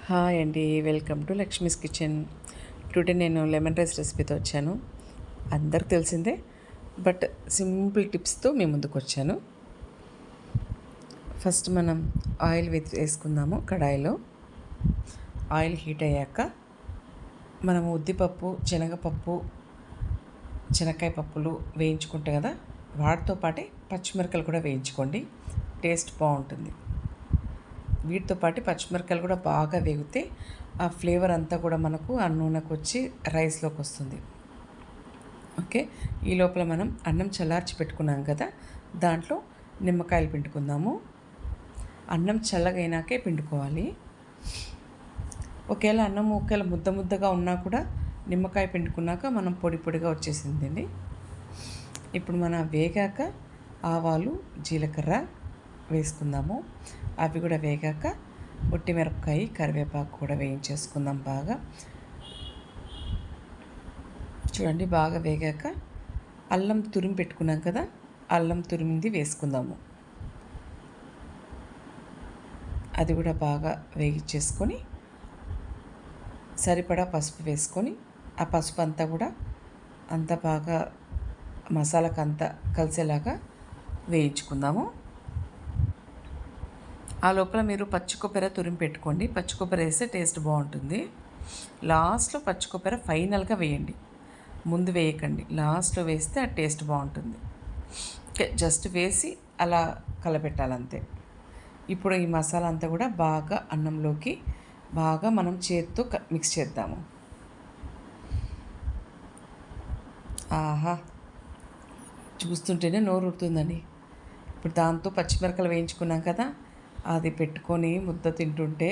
Hi అండి, welcome to Lakshmi's kitchen. Today నేను lemon rice రెసిపీతో వచ్చాను. అందరికి తెలిసిందే, బట్ సింపుల్ టిప్స్తో మీ ముందుకు వచ్చాను. ఫస్ట్ మనం ఆయిల్ వేసుకుందాము. కడాయిలో ఆయిల్ హీట్ అయ్యాక మనము ఉద్దిపప్పు, శనగపప్పు, శనక్కాయ పప్పులు వేయించుకుంటాం కదా, వాటితో పాటే పచ్చిమిరపకాయలు కూడా వేయించుకోండి, టేస్ట్ బాగుంటుంది. వీటితో పాటు పచ్చిమిరపకాయలు కూడా బాగా వేగితే ఆ ఫ్లేవర్ అంతా కూడా మనకు ఆ నూనెకు వచ్చి రైస్లోకి వస్తుంది. ఓకే, ఈ లోపల మనం అన్నం చల్లార్చి పెట్టుకున్నాం కదా, దాంట్లో నిమ్మకాయలు పిండుకుందాము. అన్నం చల్లగైనాకే పిండుకోవాలి. ఒకవేళ అన్నం ముద్ద ముద్దగా ఉన్నా కూడా నిమ్మకాయ పిండుకున్నాక మనం పొడి పొడిగా వచ్చేసిందండి. ఇప్పుడు మనం వేగాక ఆవాలు, జీలకర్ర వేసుకుందాము. అవి కూడా వేగాక మిరపకాయ, కరివేపాకు కూడా వేయించేసుకుందాం బాగా. చూడండి, బాగా వేగాక అల్లం తురిమి పెట్టుకున్నాం కదా, అల్లం తురిమింది వేసుకుందాము. అది కూడా బాగా వేగించేసుకొని సరిపడా పసుపు వేసుకొని ఆ పసుపు అంతా కూడా బాగా మసాలాకు అంతా కలిసేలాగా వేయించుకుందాము. ఆ లోపల మీరు పచ్చి కొబ్బరి తురిమి పెట్టుకోండి. పచ్చి కొబ్బరి వేస్తే టేస్ట్ బాగుంటుంది. లాస్ట్లో పచ్చి కొబ్బరి ఫైనల్గా వేయండి, ముందు వేయకండి. లాస్ట్లో వేస్తే ఆ టేస్ట్ బాగుంటుంది. జస్ట్ వేసి అలా కలపెట్టాలంతే. ఇప్పుడు ఈ మసాలా అంతా కూడా బాగా అన్నంలోకి బాగా మనం చేత్తో మిక్స్ చేద్దాము. ఆహా, చూస్తుంటేనే నోరు ఊరుతుందండి. ఇప్పుడు దాంతో పచ్చిమిరపకాయలు వేయించుకున్నాం కదా, అది పెట్టుకొని ముద్ద తింటుంటే